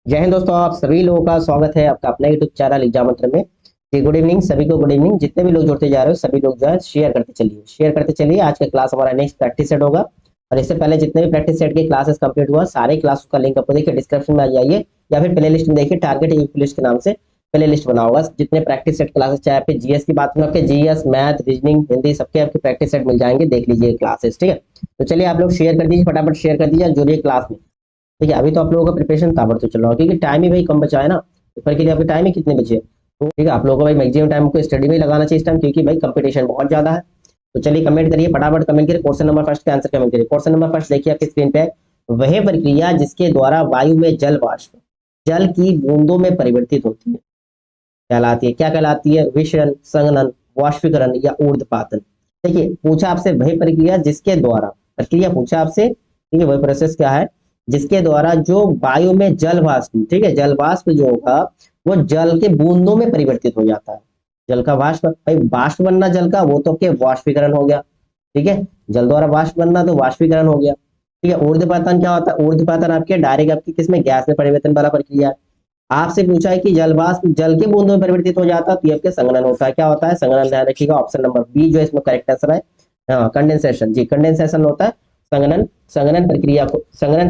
जय हिंद दोस्तों, आप सभी लोगों का स्वागत है आपका अपना यूट्यूब चैनल एग्जाम मंत्र में। जी गुड इवनिंग सभी को, गुड इवनिंग। जितने भी लोग जुड़ते जा रहे हो सभी लोग जो है शेयर करते चलिए। आज का क्लास हमारा नेक्स्ट प्रैक्टिस सेट होगा। और इससे पहले जितने भी प्रैक्टिस सेट के क्लासेस कंप्लीट हुआ सारे क्लास का लिंक आपको देखिए डिस्क्रिप्शन में आ जाइए, या फिर प्ले लिस्ट में देखिए, टारगेट यूपी लिस्ट के नाम से प्ले लिस्ट बना होगा। जितने प्रैक्टिस सेट क्लासेस, चाहे आपके जीएस की बात करें, आपके जीएस मैथ रीजनिंग हिंदी सबके आपके प्रैक्टिस सेट मिल जाएंगे, देख लीजिए क्लासेस। ठीक है, तो चलिए आप लोग शेयर कर दीजिए, फटाफट शेयर कर दीजिए, जुड़िए क्लास में। देखिए अभी तो आप लोगों का प्रिपरेशन ताबड़तोड़ चल रहा है, क्योंकि टाइम ही भाई कम बचा है ना। पेपर के लिए आपके टाइम ही कितने बचे हैं? तो ठीक है, आप लोगों को भाई मैक्सिमम टाइम को स्टडी में ही लगाना चाहिए इस टाइम, क्योंकि भाई कंपटीशन बहुत ज्यादा है। तो चलिए कमेंट करिए, फटाफट कमेंट करिए, क्वेश्चन नंबर फर्स्ट का आंसर कमेंट करिए। क्वेश्चन नंबर फर्स्ट देखिए आपकी स्क्रीन पे, वह प्रक्रिया जिसके द्वारा वायु में जल वाष्प जल की बूंदों में परिवर्तित होती है कहलाती है, क्या कहलाती है? विषरण, संघनन, वाष्पीकरण या ऊर्ध्वपातन। देखिए पूछा आपसे वही प्रक्रिया जिसके द्वारा, प्रक्रिया पूछा आपसे, ठीक है, वही प्रोसेस क्या है जिसके द्वारा जो वायु में जल वाष्प, ठीक है, जल वाष्प जो होगा वो जल के बूंदों में परिवर्तित हो जाता है। जल का वाष्प, भाई वाष्प बनना जल का, वो तो के वाष्पीकरण हो गया। ठीक है, जल द्वारा वाष्प बनना तो वाष्पीकरण हो गया। ठीक है, ऊर्ध्वपातन क्या होता है? ऊर्ध्वपातन आपके डायरेक्ट आपकी किसमें, गैस में परिवर्तन वाला प्रक्रिया है। आपसे पूछा है कि जल वाष्प जल के बूंदों में परिवर्तित हो जाता है, तो ये आपके संघनन होता है। क्या होता है? संघनन। ध्यान रखिएगा, ऑप्शन नंबर बी जो इसमें करेक्ट आंसर है। हाँ, कंडेंसेशन, जी कंडेंसेशन होता है। संघनन, संघनन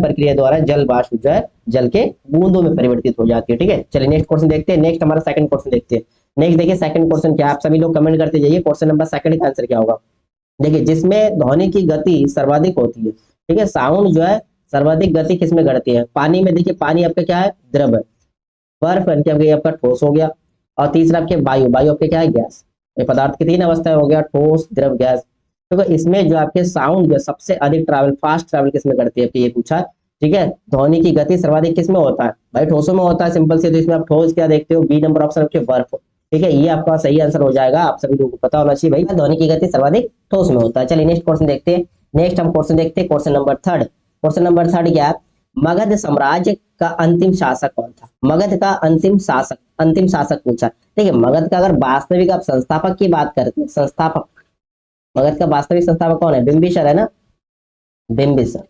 प्रक्रिया द्वारा जल वाष्प जो है जल के बूंदों में परिवर्तित हो जाती है। ठीक है, चलिए नेक्स्ट क्वेश्चन देखते हैं। नेक्स्ट हमारा सेकंड क्वेश्चन देखते हैं। नेक्स्ट देखिए सेकंड क्वेश्चन क्या है, आप सभी लोग कमेंट करते जाइए। क्वेश्चन नंबर सेकंड का आंसर क्या होगा? देखिए जिसमें ध्वनि की गति सर्वाधिक होती है, ठीक है, साउंड जो है सर्वाधिक गति किसमें घटती है? पानी में। देखिए पानी आपका क्या है? द्रव है। बर्फ यानी कि आपका ठोस हो गया। और तीसरा आपके वायु, वायु आपके क्या है? गैस। ये पदार्थ की तीन अवस्थाएं हो गया, ठोस द्रव गैस। तो इसमें जो आपके साउंड जो सबसे अधिक ट्रैवल, फास्ट ट्रैवल किसमें करती है, ये पूछा है। ठीक है, ध्वनि की गति सर्वाधिक किसमें होता है? भाई ठोसों में होता है, सिंपल से। तो इसमें आप ठोस क्या देखते हो? बी नंबर ऑप्शन आपके बर्फ। ठीक है, ये आपका सही आंसर हो जाएगा। आप सभी लोगों को पता होना चाहिए भाई, ध्वनि की गति सर्वाधिक ठोस में होता है। चलिए नेक्स्ट क्वेश्चन देखते हैं। नेक्स्ट हम क्वेश्चन देखते हैं, question number third. Question number third क्या है? मगध साम्राज्य का अंतिम शासक कौन था? मगध का अंतिम शासक पूछा। देखिए मगध का अगर वास्तविक आप संस्थापक की बात करते हैं, संस्थापक, मगध का वास्तविक संस्थापक कौन है? बिंबिसार है ना, बिंबिसार।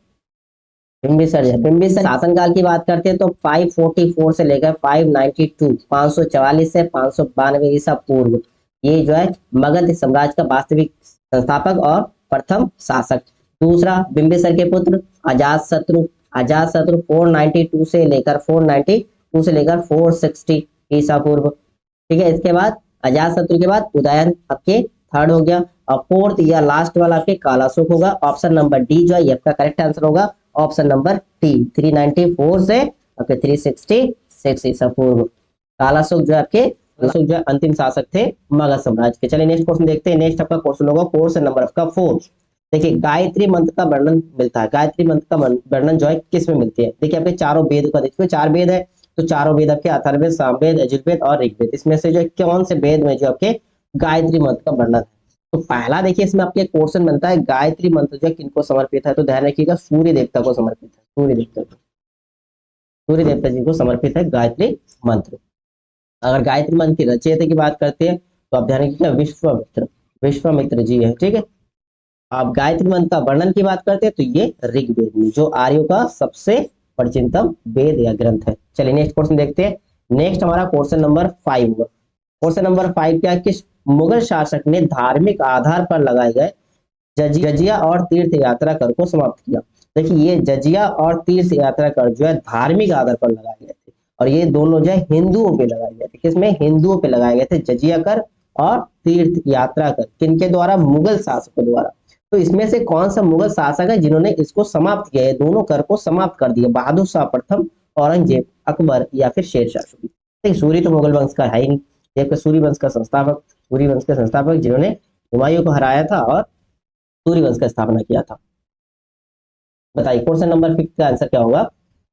बिंबिसार है। बिंबिसार शासनकाल की बात करते हैं तो 544 से लेकर 592, 544 से 592 ईसा पूर्व, ये जो है मगध साम्राज्य का वास्तविक संस्थापक और प्रथम शासक। दूसरा बिंबिसार के पुत्र अजात शत्रु, अजात शत्रु 492 से लेकर 492 से लेकर 460 ईसा पूर्व। ठीक है, इसके बाद अजात शत्रु के बाद उदयन आपके थर्ड हो गया। और फोर्थ या लास्ट वाला आपके कालाशोक होगा। ऑप्शन नंबर डी जो है ये आपका करेक्ट आंसर होगा। ऑप्शन नंबर टी, 394 से आपके 366 ईसा पूर्व। कालाशोक जो है आपके, कालाशोक जो है अंतिम शासक थे मगध साम्राज्य के। चलिए नेक्स्ट क्वेश्चन देखते हैं। नेक्स्ट आपका क्वेश्चन होगा क्वेश्चन नंबर आपका 4। देखिए गायत्री मंत्र का वर्णन मिलता है, गायत्री मंत्र का वर्णन जो है किस में मिलती है? देखिए आपके चारों वेद का, देखिए चार वेद है, तो चारों वेद आपके अथर्ववेद, सामवेद, यजुर्वेद और ऋग्वेद, इसमें से जो है कौन से वेद में जो आपके गायत्री मंत्र का वर्णन है? तो पहला देखिए इसमें आपके क्वेश्चन बनता है, गायत्री मंत्र जो है किनको समर्पित है? तो ध्यान रखिएगा, सूर्य देवता को समर्पित है। सूर्य देवता को, सूर्य देवता जी को समर्पित है गायत्री मंत्र। अगर गायत्री मंत्र की रचयिता की बात करते हैं तो आप ध्यान रखिएगा, विश्वामित्र, विश्वामित्र जी है। ठीक है, आप गायत्री मंत्र का वर्णन की बात करते हैं तो ये ऋग्वेद में, जो आर्यों का सबसे प्राचीनतम वेद या ग्रंथ है। चलिए नेक्स्ट क्वेश्चन देखते हैं। नेक्स्ट हमारा क्वेश्चन नंबर 5 होगा। क्वेश्चन नंबर 5 क्या? किस मुगल शासक ने धार्मिक आधार पर लगाए गए जजिया और तीर्थ यात्रा कर को समाप्त किया? देखिए ये जजिया और तीर्थ यात्रा कर जो है धार्मिक आधार पर लगाए गए थे, और ये दोनों जो है हिंदुओं पे लगाए गए थे। किसमें? हिंदुओं पे लगाए गए थे, जजिया कर और तीर्थ यात्रा कर। किनके द्वारा? मुगल शासकों द्वारा। तो इसमें से कौन सा मुगल शासक है जिन्होंने इसको समाप्त किया है, दोनों कर को समाप्त कर दिया? बहादुर शाह प्रथम, औरंगजेब, अकबर या फिर शेरशाह सूरी? देखिए सूरी तो मुगल वंश का है ही नहीं, ये आपका सूरी वंश का संस्थापक, सूरी वंश के संस्थापक जिन्होंने हुमायूं को हराया था और सूर्य वंश का स्थापना किया था। बताइए क्वेश्चन नंबर 5 का आंसर क्या होगा?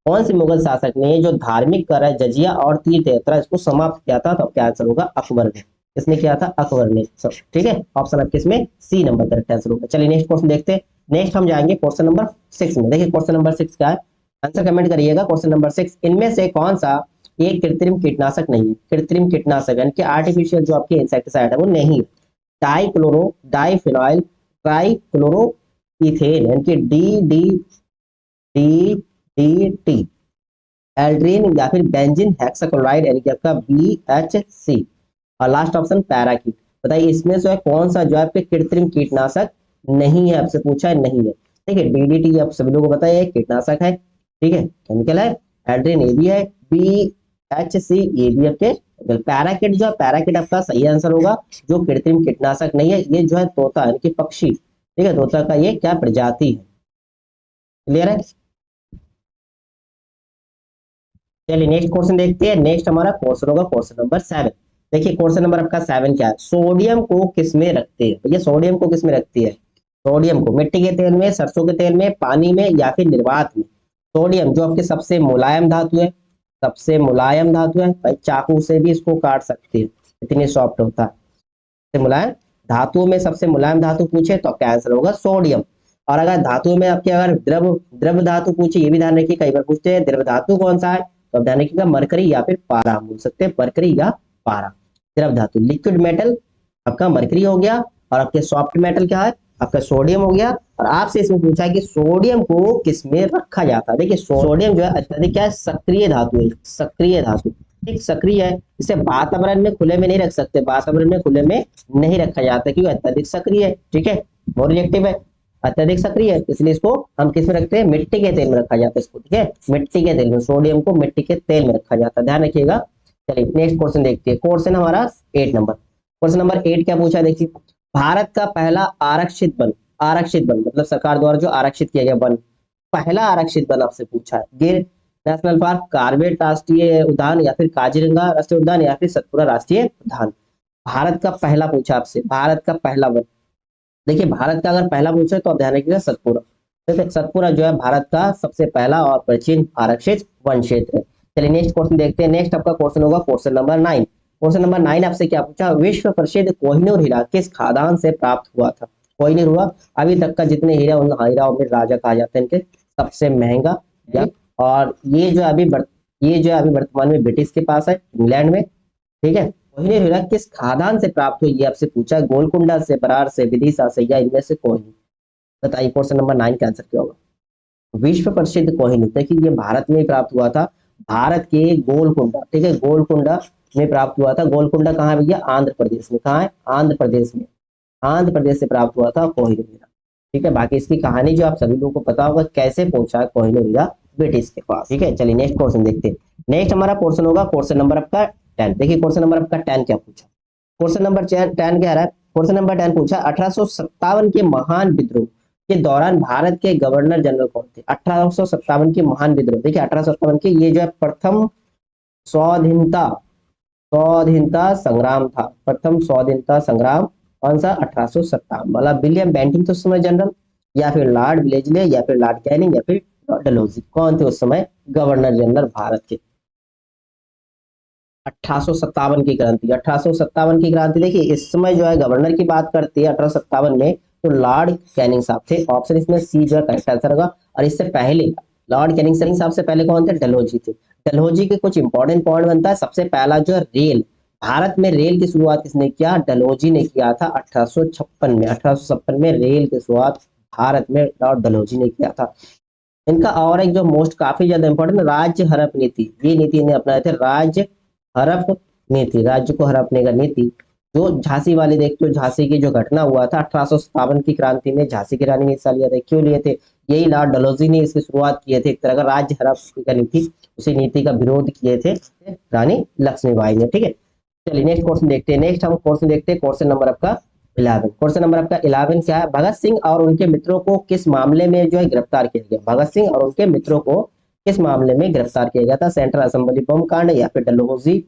कौन से मुगल शासक ने जो धार्मिक कर है जजिया और तीर्थ यात्रा इसको समाप्त किया था? तो क्या आंसर होगा? अकबर ने। किसने किया था? अकबर ने। सब ठीक है, ऑप्शन आपके इसमें सी नंबर करेक्ट आंसर होगा। चलिए नेक्स्ट क्वेश्चन देखते हैं। नेक्स्ट हम जाएंगे क्वेश्चन नंबर 6 में। देखिए क्वेश्चन नंबर 6 क्या है, आंसर कमेंट करिएगा। क्वेश्चन नंबर 6, इनमें से कौन सा एक कृत्रिम कीटनाशक नहीं है? कृत्रिम कीटनाशक यानी कि आर्टिफिशियल जो आपके इंसेक्टिसाइड है वो नहीं है। डाइक्लोरो, डाइफिनॉइल, ट्राइक्लोरो इथेन यानी कि D D D D T. Aldrin या फिर बेंजीन हेक्साक्लोराइड यानी कि आपका BHC। और लास्ट ऑप्शन पैराकीट। बताइए इसमें से कौन सा जो है आपके कृत्रिम कीटनाशक नहीं है, आपसे पूछा है नहीं है। देखिए DDT आप सभी लोगों को पता है कीटनाशक है, ठीक है, केमिकल है। एल्ड्रीन ये भी है, BHC ये भी आपके। पैराकीट जो है, पैराकीट आपका सही आंसर होगा। जो कृत्रिम कीटनाशक नहीं है, ये जो है तोता यानी कि पक्षी, ठीक है, तोता का ये क्या प्रजाति है। क्लियर है। चलिए नेक्स्ट क्वेश्चन देखते हैं। नेक्स्ट हमारा क्वेश्चन होगा क्वेश्चन नंबर 7। देखिए क्वेश्चन नंबर आपका 7 क्या है, सोडियम को किस में रखते हैं। ये सोडियम को किस में रखती है, सोडियम को मिट्टी के तेल में, सरसों के तेल में, पानी में या फिर निर्वात में। सोडियम जो आपके सबसे मुलायम धातु है, सबसे मुलायम धातु है भाई, चाकू से भी इसको काट सकते हैं, इतनी सॉफ्ट होता है। सबसे मुलायम धातुओं में सबसे मुलायम धातु पूछे तो आपका आंसर होगा सोडियम। और अगर धातुओं में आपके अगर द्रव द्रव धातु पूछे, ये भी ध्यान रखिए, कई बार पूछते हैं द्रव धातु कौन सा है, तो आप ध्यान रखिएगा मरकरी या फिर पारा, बोल सकते हैं मरकरी या पारा। द्रव धातु लिक्विड मेटल आपका मरकरी हो गया, और आपके सॉफ्ट मेटल क्या है, आपका सोडियम हो गया। और आपसे इसमें पूछा है कि सोडियम को किस में रखा जाता है। देखिए सोडियम जो है अत्यधिक क्या है, सक्रिय धातु है, सक्रिय धातु, ठीक, सक्रिय है। इसे वातावरण में खुले में नहीं रख सकते, वातावरण में खुले में नहीं रखा जाता क्योंकि अत्यधिक सक्रिय है, ठीक है, बहुत रिएक्टिव है, अत्यधिक सक्रिय है, इसलिए इसको हम किस में रखते हैं, मिट्टी के तेल में रखा जाता है इसको, ठीक है, मिट्टी के तेल में, सोडियम को मिट्टी के तेल में रखा जाता है, ध्यान रखिएगा। चलिए नेक्स्ट क्वेश्चन देखते हैं। क्वेश्चन हमारा 8 नंबर, क्वेश्चन नंबर 8 क्या पूछा है देखिए, भारत का पहला आरक्षित वन, आरक्षित वन मतलब सरकार द्वारा जो आरक्षित किया गया वन, पहला आरक्षित वन आपसे पूछा है, गिर नेशनल पार्क, कार्बेट राष्ट्रीय उद्यान या फिर काजीरंगा राष्ट्रीय उद्यान या फिर सतपुरा राष्ट्रीय उद्यान। भारत का पहला पूछा आपसे, भारत का पहला वन। देखिए भारत का अगर पहला पूछे तो आप ध्यान रखिएगा सतपुरा, ठीक है, सतपुरा जो है भारत का सबसे पहला और प्राचीन आरक्षित वन क्षेत्र है। चलिए नेक्स्ट क्वेश्चन देखते हैं। नेक्स्ट आपका क्वेश्चन होगा क्वेश्चन नंबर 9। क्वेश्चन नंबर 9 आपसे क्या पूछा, विश्व प्रसिद्ध कोहिनूर हीरा किस खादान से प्राप्त हुआ था। कोहिनूर हुआ अभी तक का जितने हीरा, उन हीराओं में राजा कहा जाता है, इनके सबसे महंगा या, और ये जो अभी ये जो अभी वर्तमान में ब्रिटिश के पास है, इंग्लैंड में, ठीक है। कोहिनूर हीरा किस खादान से प्राप्त हुई, ये आपसे पूछा है, गोलकुंडा से, बरार से, विदिशा से, या इनमें से कोई। बताइए क्वेश्चन नंबर 9 का आंसर क्या होगा। विश्व प्रसिद्ध कोहिनूर, देखिए ये भारत में प्राप्त हुआ था, भारत के गोलकुंडा, ठीक है, गोलकुंडा में प्राप्त हुआ था। गोलकुंडा कहाँ है भैया, आंध्र प्रदेश में, कहाँ है, आंध्र प्रदेश में, आंध्र प्रदेश से प्राप्त हुआ था कोहिनूर हीरा, ठीक है। बाकी इसकी कहानी जो आप सभी लोगों को पता होगा, कैसे पहुंचा कोहिनूर हीरा ब्रिटिश के पास, ठीक है। चलिए नेक्स्ट क्वेश्चन देखते हैं। नेक्स्ट हमारा क्वेश्चन होगा क्वेश्चन नंबर आपका 10। देखिए क्वेश्चन नंबर आपका 10 क्या पूछा, क्वेश्चन नंबर 10 क्या रहा है, क्वेश्चन नंबर 10 पूछा 1857 के महान विद्रोह के दौरान भारत के गवर्नर जनरल कौन थे। 1857 के महान विद्रोह, देखिए 1857 के ये जो है प्रथम स्वाधीनता, स्वाधीनता संग्राम था, प्रथम स्वाधीनता संग्राम कौन सा, 1857 वाला। विलियम बेंटिंग थे उस समय जनरल, या फिर लॉर्ड विलेजले, या फिर लॉर्ड कैनिंग, या फिर डलहौजी, कौन थे उस समय गवर्नर जनरल भारत के। 1857 की क्रांति, 1857 की क्रांति, देखिए इस समय जो है गवर्नर की बात करते हैं 1857 में, तो लॉर्ड कैनिंग साहब थे, ऑप्शन इसमें सी जो है करेक्ट आंसर होगा। और इससे पहले लॉर्ड कैनिंग साहब से पहले कौन थे, डलहौजी थे। डलहौजी के कुछ इंपॉर्टेंट पॉइंट बनता है, सबसे पहला जो है रेल, भारत में रेल की शुरुआत किसने किया, डलहौजी ने किया था 1856 में, 1856 में रेल की शुरुआत भारत में लॉर्ड डलहौजी ने किया था। इनका और एक जो मोस्ट काफी ज्यादा इंपॉर्टेंट राज्य हड़प नीति, ये नीति इन्हें अपनाए थे, राज्य हड़प नीति, राज्य को हड़पने का नीति। जो झांसी वाली देखते हो, झांसी की जो घटना हुआ था 1857 की क्रांति में, झांसी की रानी ने हिस्सा लिया था, क्यों लिए थे, यही लॉर्ड डलहौजी ने इसकी शुरुआत किए थे, एक तरह का राज्य हड़प का नीति, उसी नीति का विरोध किए थे रानी लक्ष्मीबाई ने, ठीक है। चलिए नेक्स्ट क्वेश्चन देखते हैं। नेक्स्ट हम क्वेश्चन देखते हैं क्वेश्चन नंबर आपका 11। क्वेश्चन नंबर आपका 11 क्या है, भगत सिंह और उनके मित्रों को किस मामले में जो है गिरफ्तार किया गया। भगत सिंह और उनके मित्रों को किस मामले में गिरफ्तार किया गया था, सेंट्रल असेंबली बम कांड, या फिर डलहौजी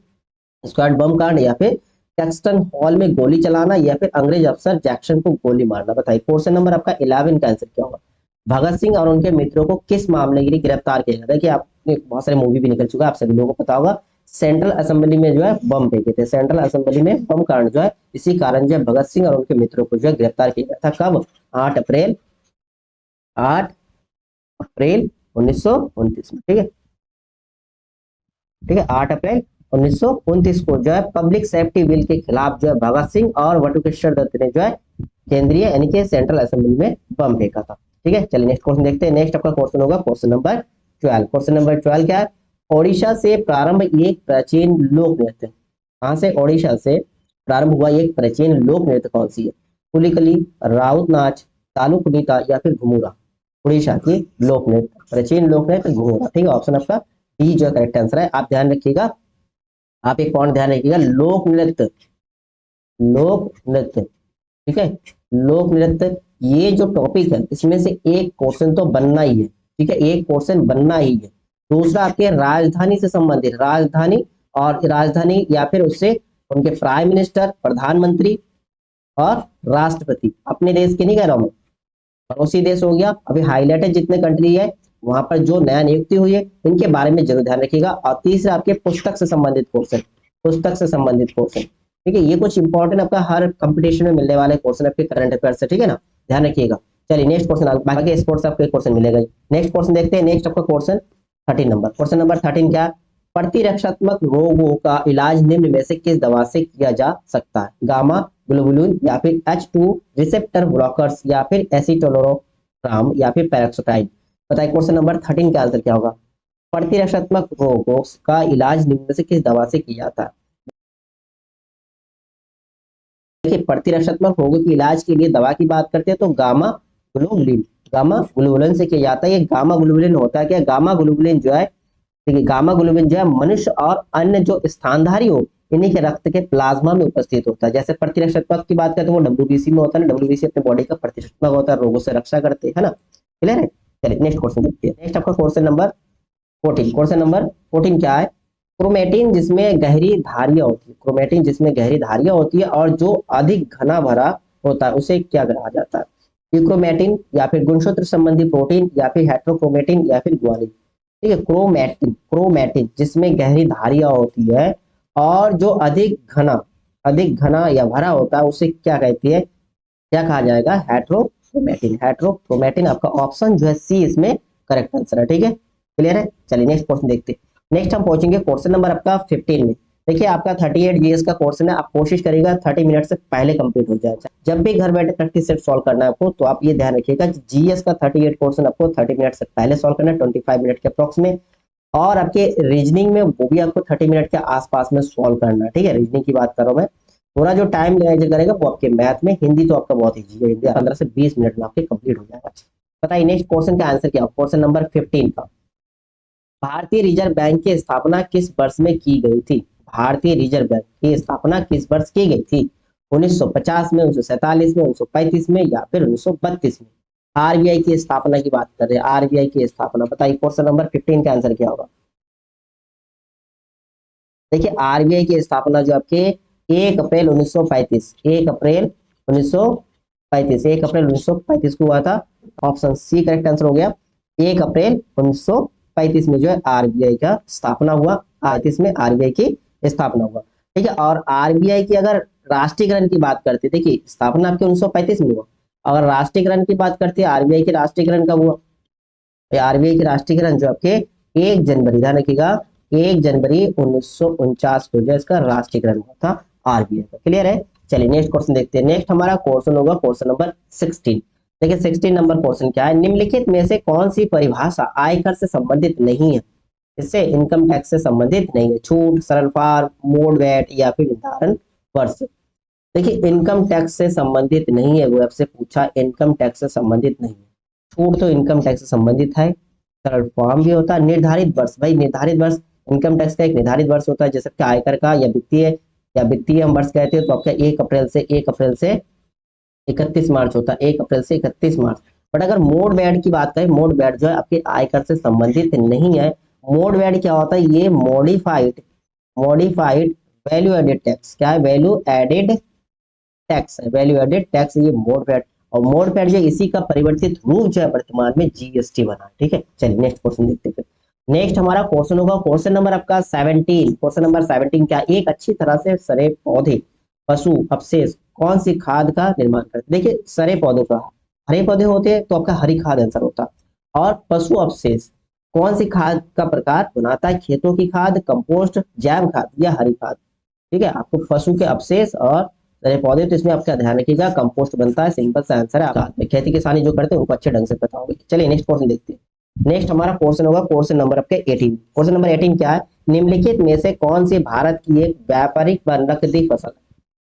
स्क्वाड बम कांड, या फिर कैक्सटन हॉल में गोली चलाना, या फिर अंग्रेज अफसर जैक्सन को गोली मारना। बताइए क्वेश्चन नंबर आपका 11 का आंसर क्या होगा। भगत सिंह और उनके मित्रों को किस मामले के लिए गिरफ्तार किया गया। देखिए आपने बहुत सारे मूवी भी निकल चुका है, आप सभी लोगों को पता होगा, सेंट्रल असेंबली में जो है बम फेंके थे, सेंट्रल असेंबली में बम कांड जो है, इसी कारण जो है भगत सिंह और उनके मित्रों को जो है गिरफ्तार किया गया था। कब, 8 अप्रैल, 8 अप्रैल 1929 में, ठीक है, ठीक है, 8 अप्रैल 1929 को जो है पब्लिक सेफ्टी बिल के खिलाफ जो है भगत सिंह और बटुकेश्वर दत्त ने जो है केंद्रीय यानी कि सेंट्रल असेंबली में बम फेंका था, ठीक है। चलिए नेक्स्ट क्वेश्चन देखते हैं। नेक्स्ट आपका क्वेश्चन होगा क्वेश्चन नंबर 12। क्वेश्चन नंबर 12 क्या है, ओडिशा से प्रारंभ एक प्राचीन लोक नृत्य, कहाँ से ओडिशा से प्रारंभ हुआ एक प्राचीन लोक नृत्य कौन सी है? पुलिकली, राउत नाच, तालुकुनीता या फिर घुमुरा। उड़ीसा की लोक नृत्य, प्राचीन लोक नृत्य घुमुरा। ठीक है, ऑप्शन आपका डी जो करेक्ट आंसर है। आप ध्यान रखिएगा, आप एक पॉइंट ध्यान रखिएगा, लोक नृत्य, लोक नृत्य, ठीक है, लोक नृत्य, ये जो टॉपिक है इसमें से एक क्वेश्चन तो बनना ही है। ठीक है, एक क्वेश्चन बनना ही है। दूसरा आपके राजधानी से संबंधित, राजधानी और राजधानी या फिर उससे उनके प्राइम मिनिस्टर, प्रधानमंत्री और राष्ट्रपति, अपने देश के नहीं कह रहा हूं मैं, पड़ोसी देश हो गया, अभी हाईलाइटेड जितने कंट्री है वहां पर जो नया नियुक्ति हुई है इनके बारे में जरूर ध्यान रखिएगा। और तीसरा आपके पुस्तक से संबंधित क्वेश्चन, पुस्तक से संबंधित क्वेश्चन। ठीक है, ये कुछ इंपॉर्टेंट आपका हर कंपटीशन में मिलने वाले क्वेश्चन आपके करंट अफेयर से, ठीक है ना, ध्यान रखिएगा। चलिए नेक्स्ट क्वेश्चन, बाकी स्पोर्ट्स आपको क्वेश्चन मिलेगा। नेक्स्ट क्वेश्चन देखते हैं। नेक्स्ट आपका क्वेश्चन 13 नंबर, क्वेश्चन नंबर 13 क्या? प्रतिरक्षात्मक रोगों का इलाज निम्न में से किस दवा से किया जा सकता है? गामा ग्लोबुलिन या फिर H2 रिसेप्टर ब्लॉकर्स या फिर एसिटोलोराम या फिर पैराक्सोटाइन। बताइए क्वेश्चन नंबर 13 का आंसर क्या होगा? प्रतिरक्षात्मक रोगों का इलाज निम्न में से किस दवा से किया जाता है? देखिए, प्रतिरक्षात्मक रोगों के इलाज के लिए दवा की बात करते हैं तो गामा ग्लोबुलिन, गामा ग्लोबुलिन से किया जाता है। ये गामा ग्लोबुलिन होता है क्या? गामा ग्लोबुलिन जो है, देखिए गामा ग्लोबुलिन जो है मनुष्य और अन्य जो स्थानधारी हो इन्हीं के रक्त के प्लाज्मा में उपस्थित होता है। जैसे प्रतिरक्षात्मक की बात करें तो वो डब्ल्यूबीसी में होता है ना, डब्ल्यूबीसी अपने बॉडी का प्रतिरक्षात्मक होता है, रोगों से रक्षा करते हैं ना। क्लियर है? चलिए नेक्स्ट क्वेश्चन देखते हैं। नेक्स्ट आपका क्वेश्चन नंबर 14, क्वेश्चन नंबर 14 क्या है? क्रोमेटिन जिसमें गहरी धारियां होती है, क्रोमेटिन जिसमें गहरी धारियां होती है और जो अधिक घना भरा होता है उसे क्या कहा जाता है? क्रोमेटिन या फिर गुणसूत्र संबंधी प्रोटीन या फिर हेट्रोक्रोमेटिन या फिर ग्वालिन। ठीक है, क्रोमेटिन, क्रोमेटिन जिसमें गहरी धारियां होती है और जो अधिक घना या भरा होता है उसे क्या कहती है, क्या कहा जाएगा? हेट्रोक्रोमेटिन, हेट्रोक्रोमेटिन आपका ऑप्शन जो है सी इसमें करेक्ट आंसर है। ठीक है, क्लियर है? चलिए नेक्स्ट क्वेश्चन देखते हैं। नेक्स्ट हम पहुंचेंगे क्वेश्चन नंबर आपका 15 में। देखिए आपका 38 जीएस का क्वेश्चन है, आप कोशिश करिएगा 30 मिनट से पहले कंप्लीट हो जाए। जब भी घर बैठे प्रैक्टिस सेट सॉल्व करना है आपको तो आप ये ध्यान रखिएगा जीएस का 38 क्वेश्चन आपको 30 मिनट से पहले सॉल्व करना है, 25 मिनट के अप्रॉक्स में। और आपके रीजनिंग में वो भी आपको 30 मिनट के आसपास में सॉल्व करना है। ठीक है, रीजनिंग की बात कर रहा हूं मैं। थोड़ा जो टाइम करेगा वो आपके मैथ में, हिंदी तो आपका बहुत ईजी है, हिंदी 15 से 20 मिनट में आपके कंप्लीट हो जाएगा। बताइए नेक्स्ट क्वेश्चन का आंसर क्या हो? क्वेश्चन नंबर 15 का, भारतीय रिजर्व बैंक की स्थापना किस वर्ष में की गई थी? भारतीय रिजर्व बैंक की स्थापना किस वर्ष की गई थी? 1950 में, 1947 में, 1935 में या फिर 1932 में? आरबीआई की स्थापना की बात कर रहे हैं, आरबीआई की स्थापना। बताइए क्वेश्चन नंबर 15 का आंसर क्या होगा? देखिए आरबीआई की स्थापना जो आपके 1 अप्रैल 1935, 1 अप्रैल 1935, 1 अप्रैल 1935 को हुआ था। ऑप्शन सी करेक्ट आंसर हो गया। 1 अप्रैल 1935 में जो है आरबीआई का स्थापना हुआ, 35 में आरबीआई की स्थापना हुआ। ठीक है, और आरबीआई की अगर राष्ट्रीयकरण की बात करते, देखिए स्थापना आपके 1935 में हुआ, अगर राष्ट्रीयकरण की बात करते हैं आरबीआई के राष्ट्रीयकरण कब हुआ? आरबीआई की राष्ट्रीयकरण जो आपके 1 जनवरी, ध्यान रखिएगा 1 जनवरी 1949 को जो इसका राष्ट्रीयकरण हुआ था आरबीआई का। क्लियर है? चलिए नेक्स्ट क्वेश्चन देखते हैं। नेक्स्ट हमारा क्वेश्चन होगा क्वेश्चन नंबर 16। देखिए 16 नंबर क्वेश्चन क्या है? निम्नलिखित में से कौन सी परिभाषा आयकर से संबंधित नहीं है? इससे इनकम टैक्स से संबंधित नहीं है। छूट, सरल फार्म, मोड वैट या फिर निर्धारण वर्ष। देखिए इनकम टैक्स से संबंधित नहीं है, वो आपसे पूछा, इनकम टैक्स से संबंधित नहीं है। छूट तो इनकम टैक्स से संबंधित है, सरल फॉर्म भी होता है। निर्धारित वर्ष, भाई निर्धारित वर्ष, इनकम टैक्स का एक निर्धारित वर्ष होता है, जैसे कि आयकर का या वित्तीय हम वर्ष कहते हैं तो आपका 1 अप्रैल से 31 मार्च होता है, 1 अप्रैल से 31 मार्च। बट अगर मोड वैट की बात करें, मोड वैट जो है आपके आयकर से संबंधित नहीं है। मोड वैट क्या होता है? ये मॉडिफाइड वैल्यू एडेड टैक्स, क्या है? वैल्यू एडेड टैक्स है, वैल्यू एडेड टैक्स, ये मोड वैट। और मोड वैट जो इसी का परिवर्तित रूप जो है वर्तमान में जीएसटी बना है। ठीक है, चलिए नेक्स्ट क्वेश्चन देखते हैं। नेक्स्ट हमारा क्वेश्चन होगा क्वेश्चन नंबर आपका 17। क्वेश्चन नंबर 17 क्या? एक अच्छी तरह से सड़े पौधे, पशु अवशेष कौन सी खाद का निर्माण करते? देखिए सड़े पौधों का, हरे पौधे होते हैं तो आपका हरी खाद आंसर होता। और पशु अवशेष कौन सी खाद का प्रकार बनाता है? खेतों की खाद, कंपोस्ट, जैव खाद या हरी खाद? ठीक है, आपको पशु के अवशेष और सड़े पौधे, तो इसमें आपका ध्यान रखिएगा कंपोस्ट बनता है, सिंपल सा आंसर है। आप खेती किसानी जो करते हैं उनको अच्छे ढंग से पता होगा। चलिए नेक्स्ट क्वेश्चन देखते हैं। नेक्स्ट हमारा क्वेश्चन होगा क्वेश्चन नंबर आपके 18। क्वेश्चन नंबर 18 क्या है, निम्नलिखित में से कौन सी भारत की एक व्यापारिक व नकदी फसल है।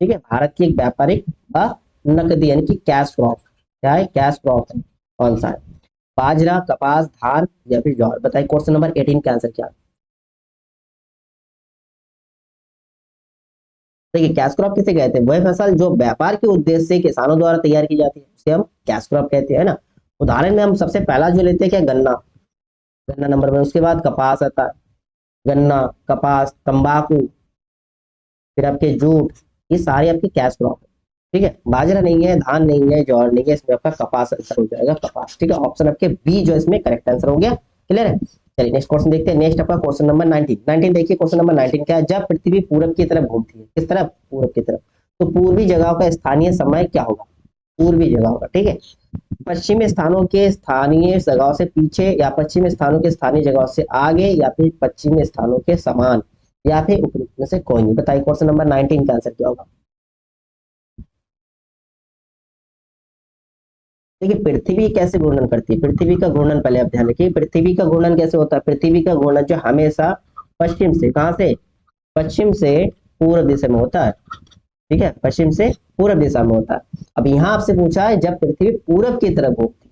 ठीक है, भारत की एक व्यापारिक व नकदी यानी कि कैश क्रॉप, क्या है कैश क्रॉप है, कौन सा है, बाजरा, कपास, धान या फिर ज्वार। बताइए क्वेश्चन नंबर 18 का आंसर क्या है। देखिए कैश क्रॉप किसे कहते हैं, वह फसल जो व्यापार के उद्देश्य से किसानों द्वारा तैयार की जाती है उसे हम कैश क्रॉप कहते हैं ना। उदाहरण में हम सबसे पहला जो लेते हैं क्या, गन्ना, गन्ना नंबर में, उसके बाद कपास आता है, गन्ना, कपास, तंबाकू, फिर आपके जूट, ये सारे आपके कैश क्रॉप है। ठीक है, बाजरा नहीं है, धान नहीं है, ज्वार नहीं है, इसमें आपका कपास आंसर हो जाएगा, कपास। ठीक है, ऑप्शन आपके बी जो इसमें करेक्ट आंसर हो गया। क्लियर है। चलिए नेक्स्ट क्वेश्चन देखते हैं। नेक्स्ट आपका क्वेश्चन नंबर 19। 19 देखिए क्वेश्चन नंबर 19 क्या है, जब पृथ्वी पूरब की तरफ घूमती है, किस तरफ, पूरब की तरफ, तो पूर्वी जगहों का स्थानीय समय क्या होगा, पूर्वी जगहों का। ठीक है, पश्चिमी स्थानों के स्थानीय जगहों से पीछे, या पश्चिमी स्थानों के स्थानीय जगहों से आगे, या फिर पश्चिमी स्थानों के समान, या फिर उपयुक्त में से कोई नहीं। बताइए क्वेश्चन नंबर 19 का आंसर क्या होगा। देखिए पृथ्वी कैसे घूर्णन करती है, पृथ्वी का घूर्णन पहले आप ध्यान रखिए, पृथ्वी का घूर्णन कैसे होता है, पृथ्वी का घूर्णन जो हमेशा पश्चिम से, कहां से, पश्चिम से पूर्व दिशा में होता है। ठीक है, पश्चिम से पूर्व दिशा में होता है। अब यहाँ आपसे पूछा है जब पृथ्वी पूरब की तरफ घूमती है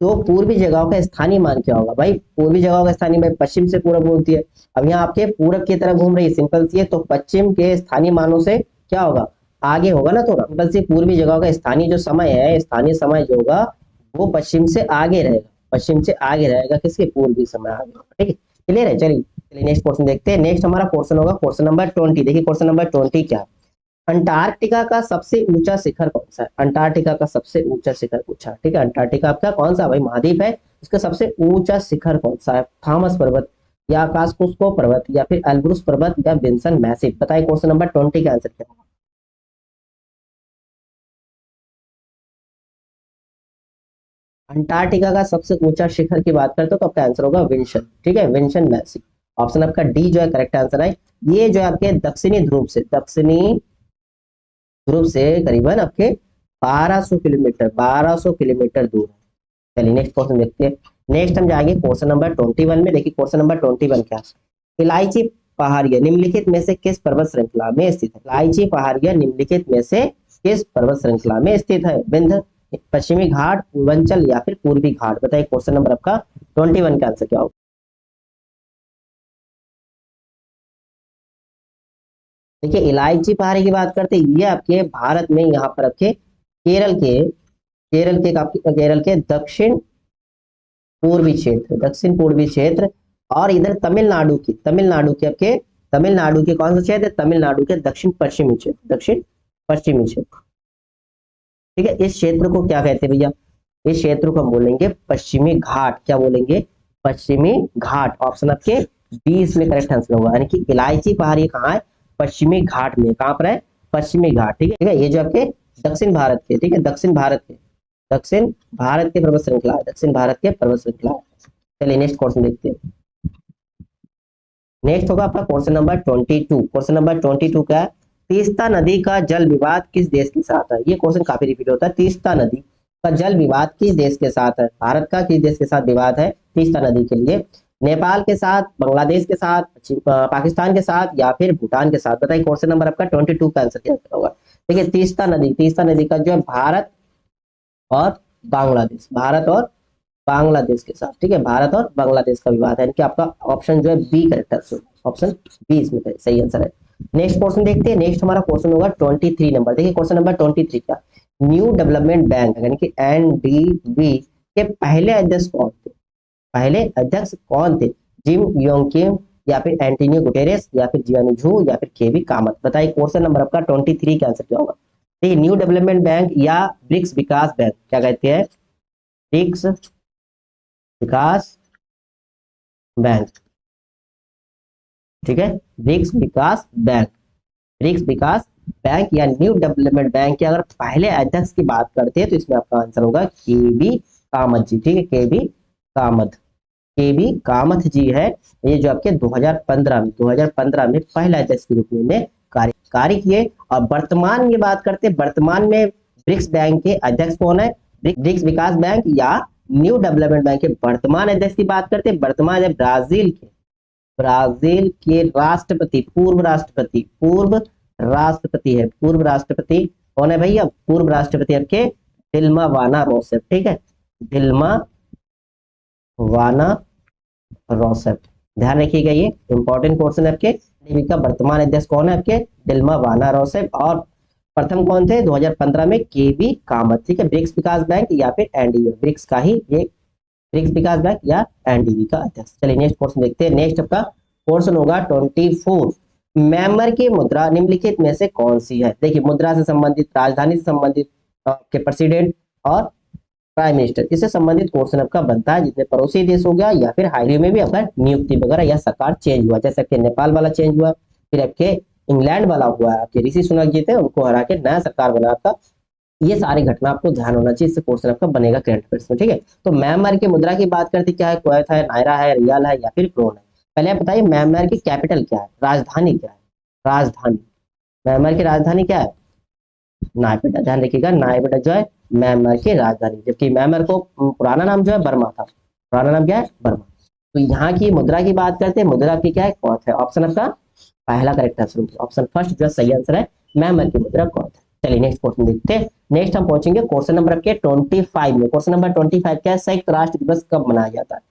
तो पूर्वी जगहों का स्थानीय मान क्या होगा। भाई पूर्वी जगहों का स्थानीय, भाई पश्चिम से पूरब घूमती है, अब यहाँ आपके पूरब की तरफ घूम रही है, सिंपल सी है, तो पश्चिम के स्थानीय मानों से क्या होगा, आगे होगा ना थोड़ा। सिंपल सी पूर्वी जगहों का स्थानीय जो समय है, स्थानीय समय जो होगा वो पश्चिम से आगे रहेगा, पश्चिम से आगे रहेगा, किसके, पूर्वी समय आगे होगा। ठीक है, क्लियर है। चलिए चलिए नेक्स्ट क्वेश्चन देखते हैं। नेक्स्ट हमारा क्वेश्चन होगा क्वेश्चन नंबर 20। देखिए क्वेश्चन नंबर 20 क्या है, अंटार्कटिका का सबसे ऊंचा शिखर कौन सा है, अंटार्कटिका का सबसे ऊंचा शिखर पूछा। ठीक है, अंटार्कटिका आपका कौन सा भाई महाद्वीप है, इसका सबसे ऊंचा शिखर कौन सा है, थॉमस पर्वत, या कास्कुस्को पर्वत, या फिर एल्ब्रुस पर्वत, या विंसन मैसिव। बताइए क्वेश्चन नंबर 20 का आंसर क्या होगा। अंटार्कटिका का सबसे ऊंचा शिखर की बात करते हो तो आपका आंसर होगा विंसन। ठीक है, विंसन मैसिव। ऑप्शन आपका डी जो है करेक्ट आंसर है। ये जो है आपके दक्षिणी ध्रुव से, दक्षिणी ध्रुव से करीबन आपके 1200 किलोमीटर, 1200 किलोमीटर दूर है। चलिए नेक्स्ट क्वेश्चन देखते हैं। नेक्स्ट हम जाएंगे क्वेश्चन नंबर 21 में। देखिए क्वेश्चन नंबर 21 क्या है, इलायची पहाड़ियां निम्नलिखित में से किस पर्वत श्रृंखला में स्थित है, इलायची पहाड़ियां निम्नलिखित में से किस पर्वत श्रृंखला में स्थित है, विंध्य, पश्चिमी घाट, पूर्वांचल, या फिर पूर्वी घाट। बताइए क्वेश्चन नंबर आपका 21 का आंसर क्या होगा। देखिए इलायची पहाड़ी की बात करते हैं, ये आपके भारत में, यहाँ पर आपके केरल के, केरल के दक्षिण पूर्वी क्षेत्र, दक्षिण पूर्वी क्षेत्र, और इधर तमिलनाडु के आपके, तमिलनाडु के कौन सा क्षेत्र, तमिलनाडु के दक्षिण पश्चिमी क्षेत्र, दक्षिण पश्चिमी क्षेत्र। ठीक है, इस क्षेत्र को क्या कहते हैं भैया, इस क्षेत्र को हम बोलेंगे पश्चिमी घाट। क्या बोलेंगे, पश्चिमी घाट। ऑप्शन आपके बी इसमें करेक्ट आंसर होगा, यानी कि इलायची पहाड़ी कहाँ है, पश्चिमी घाट में। कहाँ पर है, पश्चिमी घाट। ठीक है, ये जो आपके दक्षिण भारत के, ठीक है, दक्षिण भारत के, दक्षिण भारत के पर्वत श्रृंखला है, दक्षिण भारत के पर्वत श्रृंखला है। चलिए नेक्स्ट क्वेश्चन देखते हैं। नेक्स्ट होगा आपका क्वेश्चन नंबर 22। क्वेश्चन नंबर 22 क्या है, तीस्ता नदी का जल विवाद किस देश के साथ है। ये क्वेश्चन काफी रिपीट होता है, तीस्ता नदी का जल विवाद किस देश के साथ है, भारत का किस देश के साथ विवाद है तीस्ता नदी के लिए, नेपाल के साथ, बांग्लादेश के साथ, पाकिस्तान के साथ, या फिर भूटान के साथ। बताइए क्वेश्चन नंबर आपका 22 का आंसर क्या होगा। देखिए तीस्ता नदी का जो है भारत और बांग्लादेश, भारत और बांग्लादेश के साथ। ठीक है, भारत और बांग्लादेश का विवाद है, इनके आपका ऑप्शन जो है B correct answer, option B इसमें सही आंसर है। नेक्स्ट क्वेश्चन देखते हैं। नेक्स्ट हमारा क्वेश्चन होगा 23 नंबर। देखिए क्वेश्चन नंबर 23 क्या, न्यू डेवलपमेंट बैंक यानी कि एनडीबी के पहले अध्यक्ष कौन थे, पहले अध्यक्ष कौन थे, जिम योंग किम, या फिर एंटोनियो गुटेरेस, या फिर जियानी झू, या फिर केवी कामत। बताइए क्वेश्चन नंबर आपका 23 का आंसर क्या होगा। देखिए न्यू डेवलपमेंट बैंक या ब्रिक्स विकास बैंक क्या कहते हैं, ब्रिक्स विकास बैंक। ठीक है, ब्रिक्स विकास बैंक, ब्रिक्स विकास बैंक या न्यू डेवलपमेंट बैंक के अगर पहले अध्यक्ष की बात करते हैं तो इसमें आपका आंसर होगा केबी कामत जी। ठीक है, केबी कामत, केबी कामत जी है, ये जो आपके 2015 में पहला अध्यक्ष के रूप में कार्य किए। और वर्तमान में बात करते हैं, वर्तमान में ब्रिक्स बैंक के अध्यक्ष कौन है, ब्रिक्स विकास बैंक या न्यू डेवलपमेंट बैंक के वर्तमान अध्यक्ष की बात करते हैं। वर्तमान है ब्राजील के राष्ट्रपति, पूर्व राष्ट्रपति कौन है भैया? पूर्व राष्ट्रपति आपके दिल्मा वाना रोसेफ, ठीक है, दिल्मा वाना रोसेफ, ध्यान रखिएगा, ये इंपॉर्टेंट क्वेश्चन है आपके। एनडीबी का वर्तमान अध्यक्ष कौन है आपके? दिल्मा वाना रोसेफ। और प्रथम कौन थे 2015 में? केबी कामत, ठीक है, ब्रिक्स विकास बैंक या फिर एनडीबी, ब्रिक्स का ही ये ब्रिक्स विकास बैंक या एनडीबी का अध्यक्ष। चलिए नेक्स्ट क्वेश्चन देखते हैं। नेक्स्ट आपका क्वेश्चन होगा 24, म्यांमार की मुद्रा निम्नलिखित में से कौन सी है? देखिए मुद्रा से संबंधित, राजधानी से संबंधित, आपके प्रेसिडेंट और प्राइम मिनिस्टर, इससे संबंधित क्वेश्चन आपका बनता है, जितने पड़ोसी देश हो गया या फिर हाल ही में भी आपका नियुक्ति वगैरह या सरकार चेंज हुआ, जैसे कि नेपाल वाला चेंज हुआ, फिर आपके इंग्लैंड वाला हुआ, आपके ऋषि सुनक जी थे, उनको हरा के नया सरकार बना था। ये सारी घटना आपको ध्यान होना चाहिए, इससे क्वेश्चन आपका बनेगा करंट अफेयर्स में, ठीक है। तो म्यांमार की मुद्रा की बात करते क्या है? क्वेत है, नायरा है, रियाल है या फिर क्रोन है? पहले आप बताइए म्यांमार की कैपिटल क्या है, राजधानी क्या है? राजधानी, म्यांमार की राजधानी क्या है? नायपीटा, ध्यान रखिएगा, नायपीटा जो है म्यांमार की राजधानी, जबकि म्यांमार को पुराना नाम जो है बर्मा था, पुराना नाम क्या है? बर्मा। तो यहाँ की मुद्रा की बात करते हैं, मुद्रा की क्या है? क्वेत है। ऑप्शन आपका पहला करेक्ट आंसर, ऑप्शन फर्स्ट जो सही आंसर है, म्यांमार की मुद्रा क्वेत है। चलिए नेक्स्ट क्वेश्चन देखते हैं। नेक्स्ट हम पहुंचेंगे क्वेश्चन नंबर के 25 में। क्वेश्चन नंबर 25 क्या है? संयुक्त राष्ट्र दिवस कब मनाया जाता है?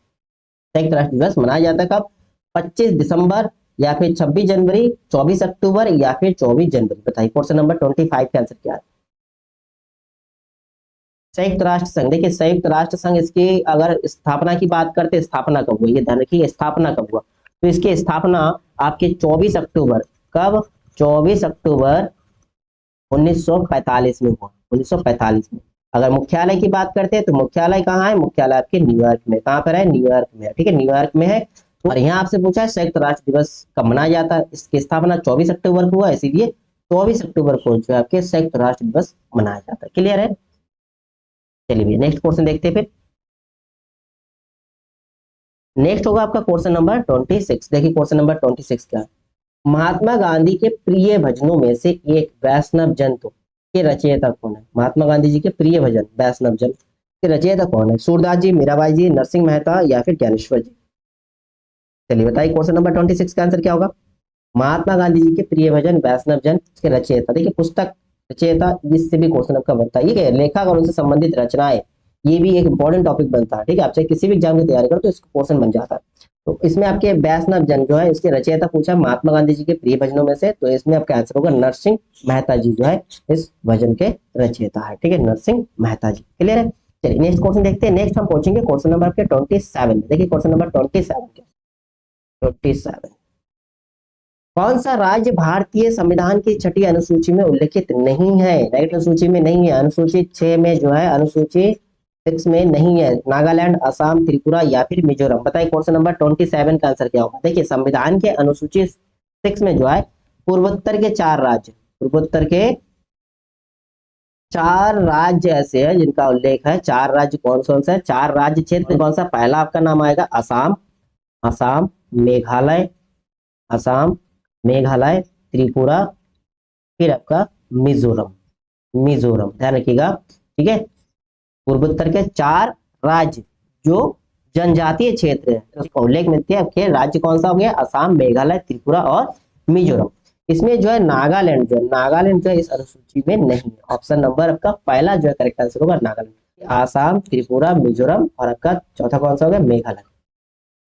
संयुक्त राष्ट्र दिवस मनाया जाता है कब? 25 दिसंबर या फिर 26 जनवरी, 24 अक्टूबर या फिर 24 जनवरी? बताइए क्वेश्चन नंबर 25 का आंसर क्या है? संयुक्त राष्ट्र संघ, देखिए संयुक्त राष्ट्र संघ, इसकी अगर स्थापना की बात करते हैं, स्थापना कब हुई, ये ध्यान रखिए, स्थापना कब हुआ? तो इसकी स्थापना आपके 24 अक्टूबर, कब? 24 अक्टूबर 1945 में हुआ, 1945 में। अगर मुख्यालय की बात करते हैं तो मुख्यालय कहाँ है? मुख्यालय आपके न्यूयॉर्क में। कहाँ पर है? न्यूयॉर्क में है, ठीक है, न्यूयॉर्क में है। और यहाँ आपसे पूछा है संयुक्त राष्ट्र दिवस कब मनाया जाता है? इसकी स्थापना 24 अक्टूबर को हुआ, इसीलिए 24 अक्टूबर को जो है आपके संयुक्त राष्ट्र दिवस मनाया जाता है। क्लियर है? चलिए नेक्स्ट क्वेश्चन देखते हैं। फिर नेक्स्ट होगा आपका क्वेश्चन नंबर 26। देखिए क्वेश्चन नंबर 26 क्या है? महात्मा गांधी के प्रिय भजनों में से एक वैष्णव जन के रचयिता कौन है? महात्मा गांधी जी के प्रिय भजन वैष्णव जन के रचयिता कौन है? सूरदास जी, मीराबाई जी, नरसिंह मेहता या फिर ज्ञानेश्वर जी? चलिए बताइए क्वेश्चन नंबर 26 का आंसर क्या होगा? महात्मा गांधी जी के प्रिय भजन वैष्णव जन के रचयिता, देखिए पुस्तक रचयिता, इससे भी क्वेश्चन आपका बनता है। ये लेखक और उनसे संबंधित रचनाएं, ये भी एक इंपॉर्टेंट टॉपिक बनता है, ठीक है, आपसे किसी भी एग्जाम की तैयारी करो तो इसका क्वेश्चन बन जाता है। तो इसमें आपके वैष्णव जन जो है इसके रचयिता पूछा महात्मा गांधी जी के प्रिय भजनों में से, तो इसमें आपका आंसर होगा नरसिंह मेहता जी जो है इस भजन के रचयिता है, ठीक है, नरसिंह मेहता जी। क्लियर है? चलिए नेक्स्ट क्वेश्चन देखते हैं। नेक्स्ट हम पहुंचेंगे क्वेश्चन नंबर आपके 27। देखिए क्वेश्चन नंबर 27 कौन सा राज्य भारतीय संविधान की छठी अनुसूची में उल्लेखित नहीं है? नेगेटिव अनुसूची में नहीं है, अनुसूची 6 में जो है, अनुसूची 6 में नहीं है। नागालैंड, असम, त्रिपुरा या फिर मिजोरम? बताइए क्वेश्चन नंबर 27 का आंसर क्या होगा? देखिए संविधान के अनुसूची 6 में जो है पूर्वोत्तर के 4 राज्य, पूर्वोत्तर के 4 राज्य ऐसे हैं जिनका उल्लेख है। 4 राज्य कौन कौन सा है? 4 राज्य क्षेत्र कौन सा? पहला आपका नाम आएगा असम, असम, मेघालय, असम, मेघालय, त्रिपुरा, फिर आपका मिजोरम, मिजोरम, ध्यान रखिएगा, ठीक है। पूर्वोत्तर के 4 राज्य जो जनजातीय क्षेत्र है उसका उल्लेख मिलती है आपके राज्य कौन सा हो गया? असम, मेघालय, त्रिपुरा और मिजोरम। इसमें जो है नागालैंड, जो नागालैंड जो है इस अनुसूची में नहीं है। ऑप्शन नंबर आपका पहला जो है करेक्ट आंसर होगा नागालैंड। आसाम, त्रिपुरा, मिजोरम और आपका चौथा कौन सा हो गया? मेघालय,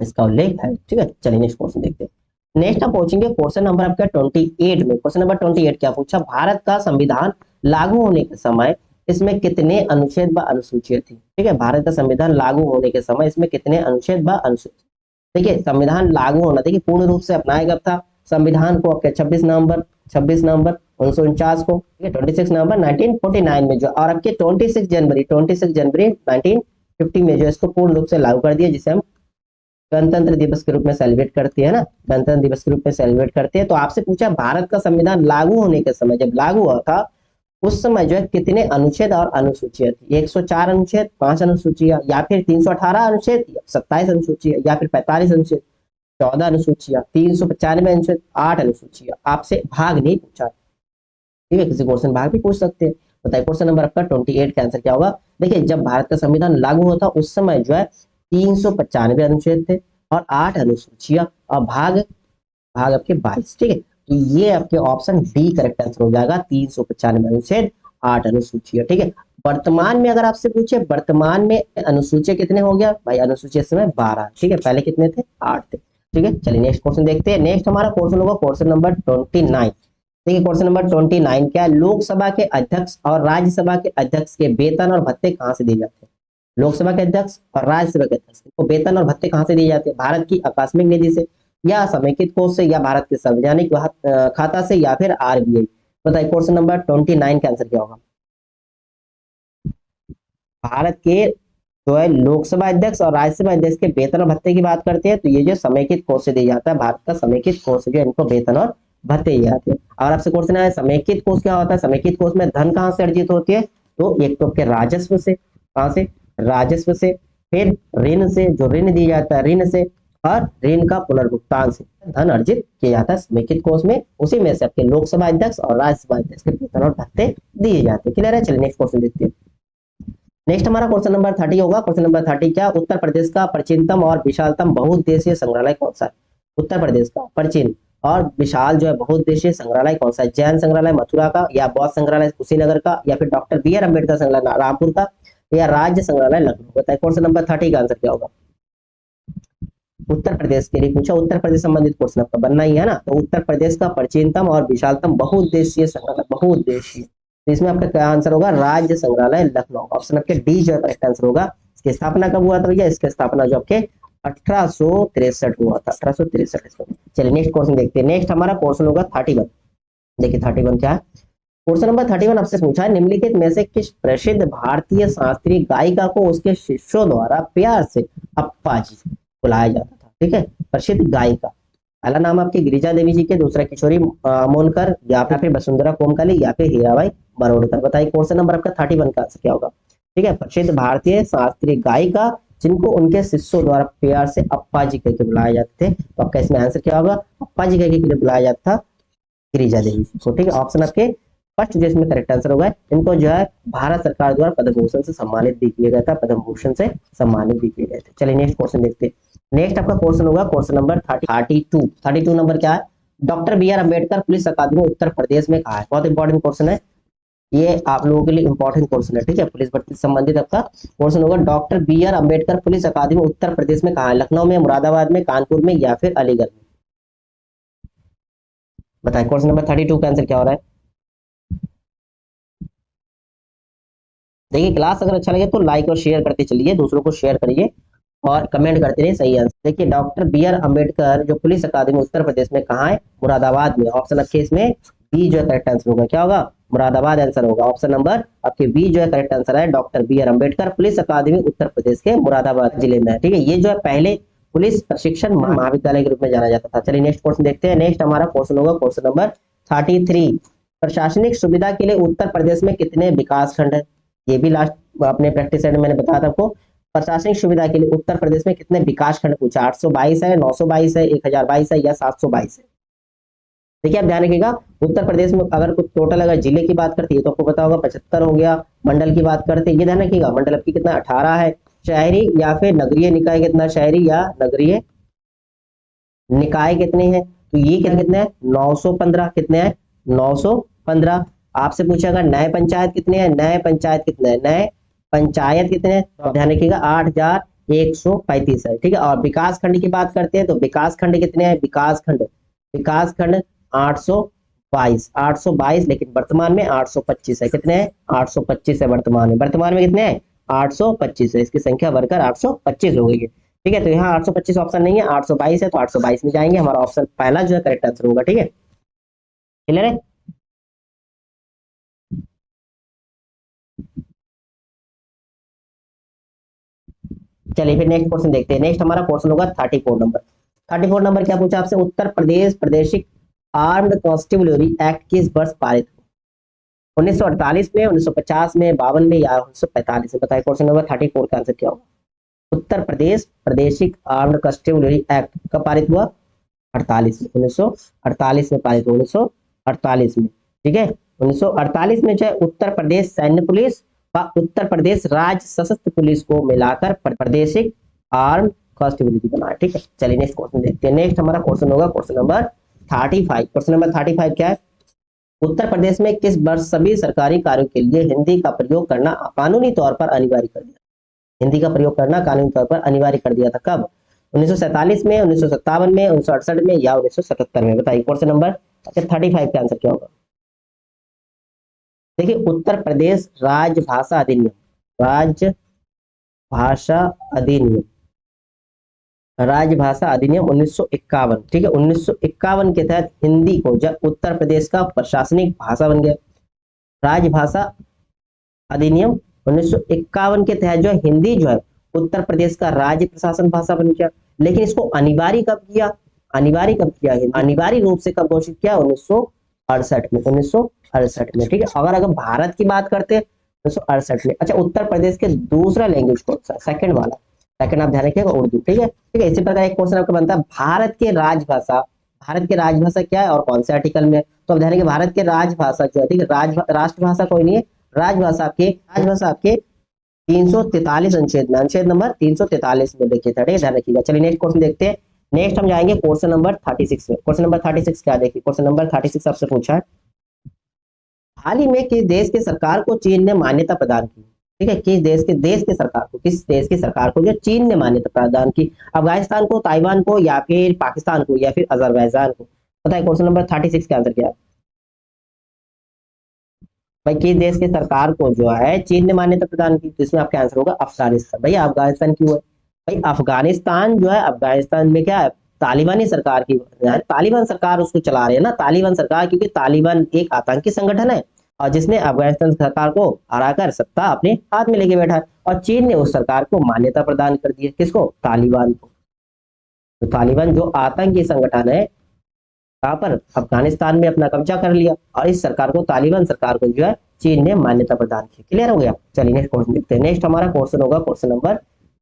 इसका उल्लेख है, ठीक है। चलिए नेक्स्ट क्वेश्चन देखते हैं। नेक्स्ट हम पहुंचेंगे क्वेश्चन नंबर आपका 28 में। क्वेश्चन नंबर 28 क्या पूछा? भारत का संविधान लागू होने के समय इसमें कितने अनुच्छेद व अनुसूचियां थी? ठीक है, भारत का संविधान लागू होने के समय इसमें कितने अनुच्छेद व अनुसूचित? देखिए संविधान लागू होना, देखिए पूर्ण रूप से अपनाया गया था संविधान को आपके 26 नवंबर 1949 को, ठीक है, 26 नवंबर 1949 में जो, और आपके 26 जनवरी 1950 में जो इसको पूर्ण रूप से लागू कर दिया, जिसे हम गणतंत्र दिवस के रूप में सेलिब्रेट करते हैं ना, गणतंत्र दिवस के रूप में सेलिब्रेट करते हैं। तो आपसे पूछा भारत का संविधान लागू होने के समय, जब लागू हुआ था उस समय जो है कितने अनुच्छेद और अनुसूचियां थी? 104 अनुच्छेद, 5 अनुसूचियां, या फिर 318 अनुच्छेद, 27 अनुसूचियां, या फिर 45 अनुच्छेद, 14 अनुसूचियां, 395 अनुच्छेद, 8 अनुसूचियां? आपसे भाग नहीं पूछा, ठीक है, किसी क्वेश्चन भाग भी पूछ सकते हैं। बताइए क्वेश्चन नंबर आपका 28 का आंसर क्या होगा। देखिए जब भारत का संविधान लागू होता उस समय जो है 395 अनुच्छेद थे और 8 अनुसूचियां और भाग भाग आपके 22, ठीक है। तो ये आपके ऑप्शन डी करेक्ट आंसर हो जाएगा, 395 अनुच्छेद 8 अनुसूचियां, ठीक है। वर्तमान में अगर आपसे पूछे वर्तमान में अनुसूचियां कितने हो गया भाई, अनुसूचित समय 12, ठीक है, पहले कितने थे 8 थे, ठीक है। चलिए नेक्स्ट क्वेश्चन देखते हैं। नेक्स्ट हमारा क्वेश्चन होगा क्वेश्चन नंबर 29। देखिए क्वेश्चन नंबर 29 क्या है, लोकसभा के अध्यक्ष और राज्यसभा के अध्यक्ष के वेतन और भत्ते कहाँ से दिए जाते हैं। लोकसभा के अध्यक्ष और राज्यसभा के अध्यक्ष को वेतन और भत्ते कहाँ से दिए जाते हैं, भारत की आकस्मिक निधि से या समेकित कोष से या भारत के सार्वजनिक खाता से या फिर आरबीआई। बताइए क्वेश्चन नंबर 29 का आंसर क्या होगा। भारत के जो है लोकसभा अध्यक्ष और राज्यसभा अध्यक्ष के वेतन और भत्ते की बात करते हैं तो ये जो समेकित कोष से दिया जाता है, भारत का समेकित कोष जो इनको वेतन और भत्ते दिए जाते हैं। और आपसे क्वेश्चन है समेकित कोष क्या होता है, समेकित कोष में धन कहाँ से अर्जित होती है, तो एक तो आपके राजस्व से, कहाँ से, राजस्व से, फिर ऋण से, जो ऋण दिया जाता है ऋण से, और ऋण का पुनर्भुगतान से धन अर्जित किया जाता है समेकित कोष में। उसी में से आपके लोकसभा अध्यक्ष और राज्यसभा अध्यक्ष के वेतन और भत्ते दिए जाते हैं। क्लियर है। चलिए नेक्स्ट क्वेश्चन देखते हैं। नेक्स्ट हमारा क्वेश्चन नंबर 30 होगा। क्वेश्चन नंबर 30 क्या, उत्तर प्रदेश का प्राचीनतम और विशालतम बहुउद्देशीय संग्रहालय कौन सा है। उत्तर प्रदेश का प्राचीन और विशाल जो है बहुउद्देशीय संग्रहालय कौन सा है, जैन संग्रहालय मथुरा का, या बौद्ध संग्रहालय कुशीनगर का, या फिर डॉक्टर बी आर अम्बेडकर संग्रहालय रामपुर का, या राज्य संग्रहालय लखनऊ। बताइए क्वेश्चन नंबर 30 का आंसर क्या होगा। उत्तर प्रदेश के लिए पूछा, उत्तर प्रदेश संबंधित क्वेश्चन आपका बनना ही है ना। तो उत्तर प्रदेश का प्राचीनतम और विशालतम बहुउद्देशीय संग्रहालय, बहुउद्देशीय, तो इसमें आपका क्या आंसर होगा, राज्य संग्रहालय लखनऊ। ऑप्शन आपके डी जो करेक्ट आंसर होगा। इसकी स्थापना कब हुआ था भैया, इसकी स्थापना जो आपके 1863 हुआ था, 1863। चलिए नेक्स्ट क्वेश्चन देखते हैं। नेक्स्ट हमारा क्वेश्चन होगा 31। देखिए 31 क्या है, क्वेश्चन नंबर 31 आपसे पूछा है निम्नलिखित में से किस प्रसिद्ध भारतीय शास्त्रीय गायिका को उसके शिष्यों द्वारा प्यार से अप्पा जी बुलाया जाता था। ठीक है, प्रसिद्ध गायिका, पहला नाम आपकी गिरिजा देवी जी के, दूसरा किशोरी मोनकर, या फिर वसुंधरा कोमकली, या फिर हीराबाई बरोड़कर। बताइए क्वेश्चन नंबर आपका 31 का आंसर क्या होगा। ठीक है, प्रसिद्ध भारतीय शास्त्रीय गायिका जिनको उनके शिष्यों द्वारा प्यार से अप्पा जी कहकर बुलाए जाते थे, तो आपका इसमें आंसर क्या होगा, अप्पा जी कहकर बुलाया जाता था गिरिजा देवी जी को। ठीक है, ऑप्शन आपके फर्स्ट जो इसमें करेक्ट आंसर होगा। इनको जो है भारत सरकार द्वारा पद्म भूषण से सम्मानित भी किया गया था, पद्म भूषण से सम्मानित भी किए गए थे। चलिए नेक्स्ट क्वेश्चन देखते हैं। नेक्स्ट आपका क्वेश्चन होगा क्वेश्चन नंबर 32 नंबर क्या है, doctor B R Ambedkar police academy Uttar Pradesh में कहा है। बहुत इंपॉर्टेंट क्वेश्चन है ये, आप लोगों के लिए इंपॉर्टेंट क्वेश्चन है। ठीक है, पुलिस भर्ती से संबंधित आपका क्वेश्चन होगा, doctor B R Ambedkar police academy Uttar Pradesh में कहा है, लखनऊ में, मुरादाबाद में, कानपुर में, या फिर अलीगढ़ में। बताए क्वेश्चन नंबर 32 का आंसर क्या हो रहा है। देखिए क्लास अगर अच्छा लगे तो लाइक और शेयर करते चलिए, दूसरों को शेयर करिए और कमेंट करते रहिए सही आंसर। देखिए डॉक्टर बी आर अम्बेडकर जो पुलिस अकादमी उत्तर प्रदेश में कहाँ है, मुरादाबाद में। ऑप्शन आपके इसमें बी जो है करेक्ट आंसर होगा, क्या होगा, मुरादाबाद आंसर होगा। ऑप्शन नंबर आपके बी जो है करेक्ट आंसर है, doctor B R Ambedkar police academy Uttar Pradesh के मुरादाबाद जिले में है। ठीक है, ये जो है पहले पुलिस प्रशिक्षण महाविद्यालय के रूप में जाना जाता था। चलिए नेक्स्ट क्वेश्चन देखते हैं। नेक्स्ट हमारा क्वेश्चन होगा क्वेश्चन नंबर 33, प्रशासनिक सुविधा के लिए उत्तर प्रदेश में कितने विकास खंड है। ये भी लास्ट अपने प्रैक्टिस सेट में मैंने बताया था आपको, प्रशासनिक सुविधा के लिए उत्तर प्रदेश में कितने विकास खंड पूछा, 822 है, 922 है, 1022 है, या 722 है। देखिए आप ध्यान रखिएगा, उत्तर प्रदेश में अगर कुछ टोटल अगर जिले की बात करते हैं तो आपको पता होगा 75 हो गया। मंडल की बात करते हैं, ये ध्यान रखिएगा, मंडल आपकी कितना 18 है। शहरी या फिर नगरीय निकाय कितना, शहरी या नगरीय निकाय कितने हैं, तो ये कितने हैं 915, कितने हैं 915। आपसे पूछेगा नए पंचायत कितने हैं, नए पंचायत कितने हैं, नए पंचायत कितने हैं, तो ध्यान रखिएगा 8135 है। ठीक है, और विकास खंड की बात करते हैं तो विकास खंड कितने हैं, विकास खंड 822, लेकिन वर्तमान में 825 है। कितने हैं 825 है वर्तमान में, वर्तमान में कितने हैं 825 है। इसकी संख्या बढ़कर 825 हो गई है। ठीक है, तो यहाँ 825 ऑप्शन नहीं है, 822 है, तो 822 में जाएंगे। हमारा ऑप्शन पहला जो है करेक्ट आंसर होगा। ठीक है, क्लियर है। चलिए फिर नेक्स्ट क्वेश्चन देखते हैं। नेक्स्ट हमारा क्वेश्चन होगा 34 नंबर क्या पूछा आपसे, उत्तर प्रदेश प्रादेशिक आर्म्ड कॉन्स्टेबलरी एक्ट किस वर्ष पारित हुआ, 1948 में, 1950 में, 52 में, या 1945 में। बताइए क्वेश्चन नंबर 34 का आंसर क्या होगा। उत्तर प्रदेश प्रादेशिक आर्म्ड कॉन्स्टेबलरी एक्ट कब पारित हुआ, 48 में, 1948 में पारित हुआ, 1948 में। ठीक है, 1948 में जो है उत्तर प्रदेश सैन्य पुलिस व उत्तर प्रदेश राज्य सशस्त्र पुलिस को मिलाकर प्रादेशिक आर्म कांस्टेबिलिटी बना है। ठीक है, चलिए नेक्स्ट क्वेश्चन देखते हैं। नेक्स्ट हमारा क्वेश्चन होगा क्वेश्चन नंबर 35। क्वेश्चन नंबर 35 क्या है? उत्तर प्रदेश में किस वर्ष सभी सरकारी कार्यों के लिए हिंदी का प्रयोग करना कानूनी तौर पर अनिवार्य कर दिया? हिंदी का प्रयोग करना कानूनी तौर पर अनिवार्य कर दिया था। कब? 1947 में, 1957 में, 1968 में या 1977 में? बताइए क्वेश्चन नंबर 35 का आंसर क्या होगा? देखिए, उत्तर प्रदेश राजभाषा अधिनियम, राजभाषा अधिनियम, राजभाषा अधिनियम 1951। ठीक है, 1951 के तहत हिंदी को जब उत्तर प्रदेश का प्रशासनिक भाषा बन गया। राजभाषा अधिनियम 1951 के तहत जो है हिंदी जो है उत्तर प्रदेश का राज्य प्रशासन भाषा बन गया। लेकिन इसको अनिवार्य कब किया? अनिवार्य कब किया? अनिवार्य रूप से कब घोषित किया? 1968 में, 1968 में। ठीक है, अगर भारत की बात करते हैं 1968 में। अच्छा, उत्तर प्रदेश के दूसरा लैंग्वेज कौन सा? सेकंड वाला, सेकंड आप ध्यान रखिएगा, उर्दू। ठीक है, ठीक है। इसी प्रकार एक क्वेश्चन आपका बनता है, भारत के राजभाषा, भारत के राजभाषा क्या है और कौन से आर्टिकल में? तो आप ध्यान रखिए, भारत के राजभाषा जो है, ठीक है, राष्ट्रभाषा कोई नहीं है, राजभाषा आपके 343 अनुच्छेद में, अनुच्छेद नंबर 343 में देखिए था। ठीक है, ध्यान रखिएगा। चलिए नेक्स्ट क्वेश्चन देखते हैं। नेक्स्ट हम जाएंगे क्वेश्चन नंबर 36 में। क्वेश्चन नंबर 36 क्या? देखिए क्वेश्चन नंबर 36 आपसे पूछा है, हाल ही में किस देश की सरकार को चीन ने मान्यता प्रदान की? ठीक है, किस देश की सरकार को जो चीन ने मान्यता प्रदान की? अफगानिस्तान को, ताइवान को, या फिर पाकिस्तान को, या फिर अजरबैजान को? बताइए क्वेश्चन नंबर 36 का आंसर क्या है? भाई, किस देश की सरकार को जो है चीन ने मान्यता प्रदान की? तो इसमें आपका आंसर होगा अफगानिस्तान। भैया अफगानिस्तान क्यों है? भाई अफगानिस्तान जो है, अफगानिस्तान में क्या है? तालिबानी सरकार की, तालिबान सरकार उसको चला रहे हैं ना, तालिबान सरकार, क्योंकि तालिबान एक आतंकी संगठन है और जिसने अफगानिस्तान सरकार को हराकर सत्ता अपने हाथ में लेके बैठा है। और चीन ने उस सरकार को मान्यता प्रदान कर दी है। किसको? तालिबान को। तो तालिबान जो आतंकी संगठन है, कहां पर? अफगानिस्तान में अपना कब्जा कर लिया और इस सरकार को, तालिबान सरकार को जो है चीन ने मान्यता प्रदान की। क्लियर हो गया? चलिए नेक्स्ट क्वेश्चन देखते हैं। नेक्स्ट हमारा क्वेश्चन होगा क्वेश्चन नंबर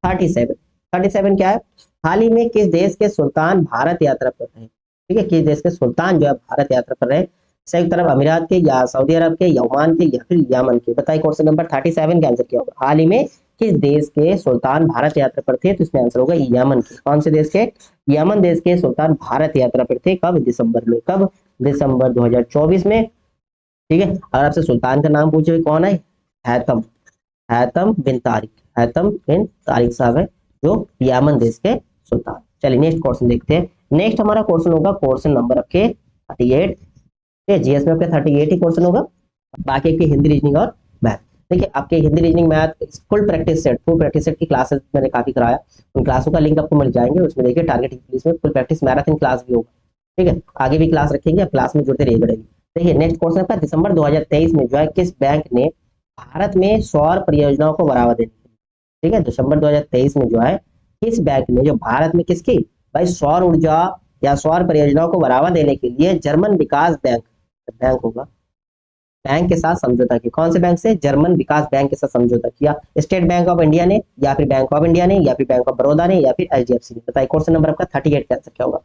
37। 37 क्या है? हाल ही में किस देश के सुल्तान भारत यात्रा पर रहे? ठीक है, किस देश के सुल्तान जो है भारत यात्रा पर रहे? संयुक्त अरब अमीरात के, या सऊदी अरब के, या ओमान के, या फिर यमन के? बताइए क्वेश्चन नंबर 37 का आंसर क्या होगा? हाल ही में किस देश के सुल्तान भारत यात्रा पर थे? तो इसमें आंसर होगा यमन के। कौन से देश के? यमन देश के सुल्तान भारत यात्रा पर थे। कब? दिसंबर में। कब? दिसंबर 2024 में। ठीक है, अगर आपसे सुल्तान का नाम पूछे कौन है? हैतम, हैतम बिन तारिक, हैतम बिन तारिक साहब है जो यमन देश के सुल्तान। चलिए नेक्स्ट क्वेश्चन देखते हैं। नेक्स्ट हमारा क्वेश्चन होगा क्वेश्चन नंबर आपके 38। जीएस में आपके 38 ही क्वेश्चन होगा, बाकी आपकी हिंदी, रीजनिंग और मैथ। देखिए आपके Hindi, reasoning, math full practice set की क्लासेस मैंने काफी कराया, उन क्लासों का लिंक आपको मिल जाएंगे। उसमें देखिए टारगेट पुलिस में फुल प्रैक्टिस मैराथन क्लास भी होगा। ठीक है, आगे भी क्लास रखेंगे, आप क्लास में जुड़ते रहिए बढ़ेगी। देखिए नेक्स्ट क्वेश्चन आपका, दिसंबर 2023 में जो है किस बैंक ने भारत में सौर परियोजनाओं को बढ़ावा देने के लिए, ठीक है, दिसंबर 2023 में जो है किस बैंक ने जो भारत में किसकी? भाई सौर ऊर्जा या सौर परियोजनाओं को बढ़ावा देने के लिए जर्मन विकास बैंक होगा, बैंक के साथ समझौता किया। कौन से बैंक से? जर्मन विकास बैंक के साथ समझौता किया। स्टेट बैंक ऑफ इंडिया ने, या फिर बैंक ऑफ इंडिया ने, या फिर बैंक ऑफ बड़ौदा ने, या फिर एचडीएफसी ने? बताइए क्वेश्चन नंबर आपका 38 का आंसर क्या होगा?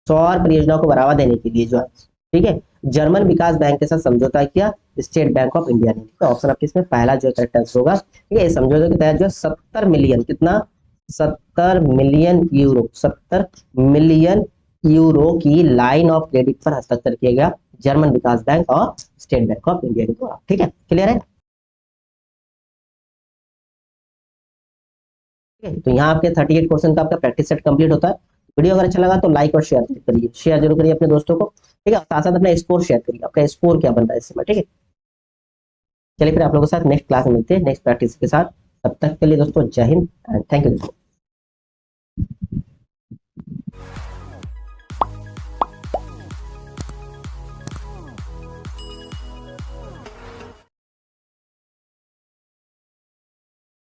सौर परियोजनाओं को बढ़ावा देने के लिए जो है, ठीक है, जर्मन विकास बैंक के साथ समझौता किया स्टेट बैंक ऑफ इंडिया ने। ठीक है, ऑप्शन आपके इसमें पहला जो करेक्ट आंसर होगा। ठीक है, इस समझौते के तहत जो 70 मिलियन, कितना? 70 मिलियन यूरो, 70 मिलियन यूरो की लाइन ऑफ क्रेडिट पर हस्ताक्षर किया गया जर्मन विकास बैंक और स्टेट बैंक ऑफ इंडिया के द्वारा। ठीक है, क्लियर है? ठीक है, तो यहाँ आपके 38 क्वेश्चन का आपका प्रैक्टिस सेट कंप्लीट होता है। वीडियो अगर अच्छा लगा तो लाइक और शेयर करिए, शेयर जरूर करिए अपने दोस्तों को। ठीक है, साथ साथ अपना स्कोर शेयर करिए, आपका स्कोर क्या बन रहा है इस समय। ठीक है, चलिए फिर आप लोगों के साथ नेक्स्ट क्लास में मिलते हैं नेक्स्ट प्रैक्टिस के साथ। तब तक के लिए दोस्तों जय हिंद एंड थैंक यू।